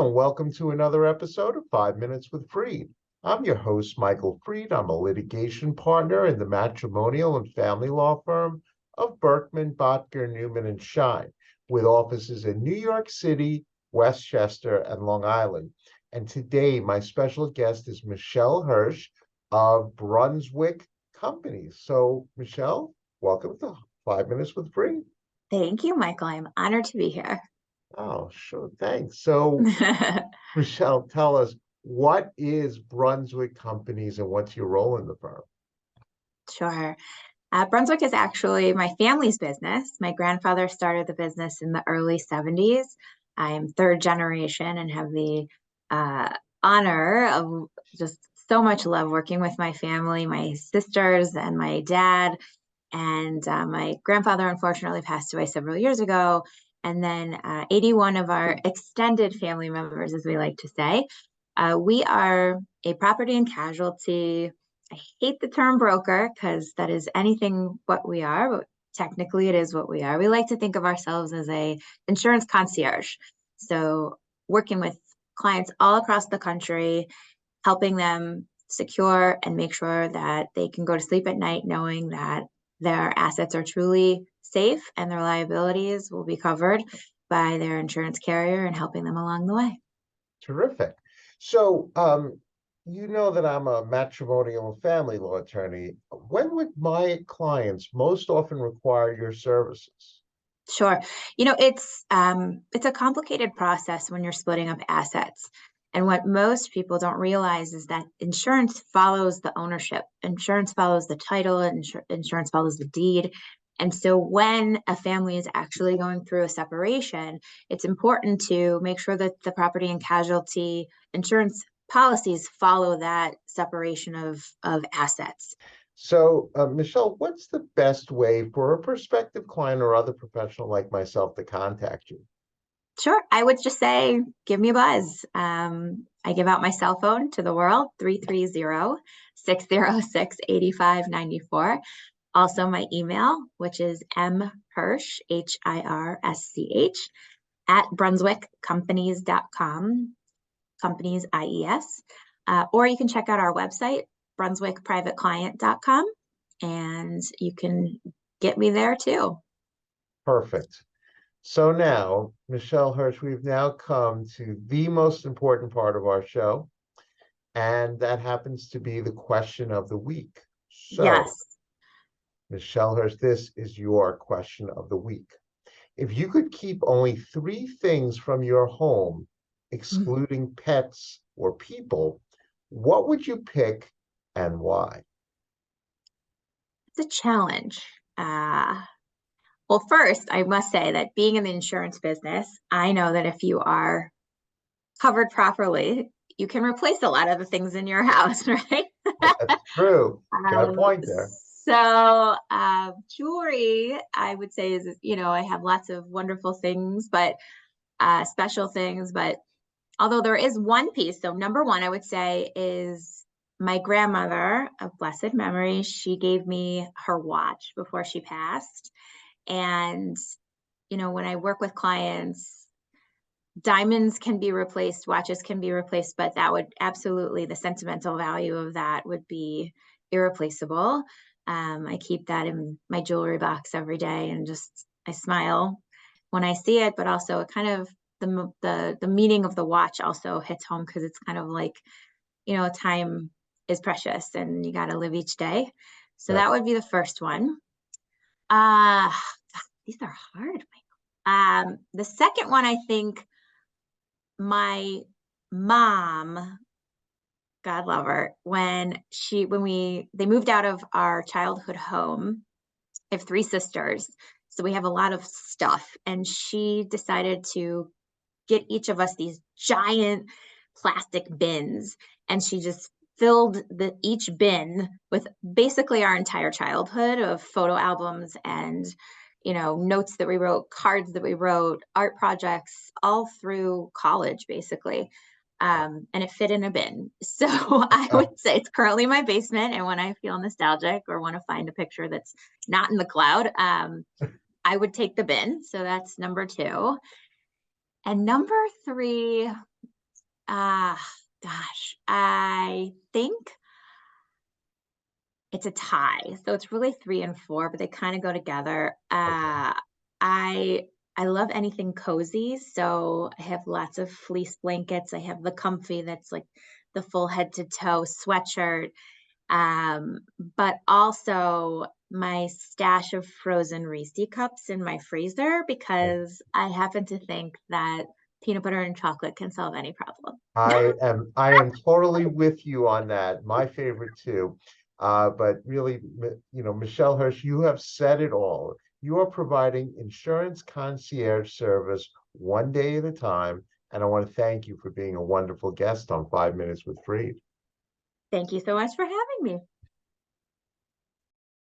Hello, and welcome to another episode of 5 Minutes with Freed. I'm your host, Michael Freed. I'm a litigation partner in the matrimonial and family law firm of Berkman, Botker, Newman, and Shine, with offices in New York City, Westchester, and Long Island. And today, my special guest is Michelle Hirsch of Brunswick Companies. So, Michelle, welcome to 5 Minutes with Freed. Thank you, Michael. I'm honored to be here. Oh, sure. Thanks. So, Michelle, tell us, what is Brunswick Companies and what's your role in the firm? Sure. Brunswick is actually my family's business. My grandfather started the business in the early 70s. I am third generation and have the honor of just so much love working with my family, my sisters, and my dad. And my grandfather unfortunately passed away several years ago. And then 81 of our extended family members, as we like to say. We are a property and casualty. I hate the term broker because that is anything what we are, but technically it is what we are. We like to think of ourselves as a insurance concierge. So working with clients all across the country, helping them secure and make sure that they can go to sleep at night knowing that their assets are truly safe and their liabilities will be covered by their insurance carrier and helping them along the way. Terrific. So, you know that I'm a matrimonial and family law attorney. When would my clients most often require your services? Sure. It's a complicated process when you're splitting up assets. And what most people don't realize is that insurance follows the ownership. Insurance follows the title, insurance follows the deed. And so when a family is actually going through a separation, it's important to make sure that the property and casualty insurance policies follow that separation of assets. So, Michelle, what's the best way for a prospective client or other professional like myself to contact you? Sure. I would just say, give me a buzz. I give out my cell phone to the world, 330-606-8594. Also my email, which is mhirsch, HIRSCH, at brunswickcompanies.com, companies, IES. Or you can check out our website, brunswickprivateclient.com, and you can get me there too. Perfect. So now, Michelle Hirsch, we've now come to the most important part of our show, and that happens to be the question of the week. So, Yes. Michelle Hirsch, this is your question of the week. If you could keep only three things from your home, excluding pets or people, what would you pick and why? It's a challenge. Well, first, I must say that being in the insurance business, I know that if you are covered properly, you can replace a lot of the things in your house, right? That's true. Got a Um, point there. Jewelry, I would say is, I have lots of wonderful things, but special things. But although there is one piece, so number one, I would say is my grandmother of blessed memory. She gave me her watch before she passed. And, when I work with clients, diamonds can be replaced, watches can be replaced, but that would absolutely, the sentimental value of that would be irreplaceable. I keep that in my jewelry box every day and just, I smile when I see it, but also it kind of, the meaning of the watch also hits home because it's kind of like, time is precious and you got to live each day. So That that would be the first one. Uh, these are hard. The second one, I think my mom, God love her, they moved out of our childhood home. I have three sisters, so we have a lot of stuff, and she decided to get each of us these giant plastic bins, and she just filled each bin with basically our entire childhood of photo albums and notes that we wrote, cards that we wrote, art projects, all through college basically. And it fit in a bin. So I would say it's currently in my basement, and when I feel nostalgic or want to find a picture that's not in the cloud, I would take the bin. So that's number two. And number three, Ah, gosh, I think it's a tie. So it's really 3 and 4, but they kinda go together. Okay. I I love anything cozy, so I have lots of fleece blankets. I have the comfy that's like the full head to toe sweatshirt, but also my stash of frozen Reese cups in my freezer because I happen to think that peanut butter and chocolate can solve any problem. I am totally with you on that. My favorite too. But really, Michelle Hirsch, you have said it all. You are providing insurance concierge service one day at a time, and I want to thank you for being a wonderful guest on 5 Minutes with Freed. Thank you so much for having me.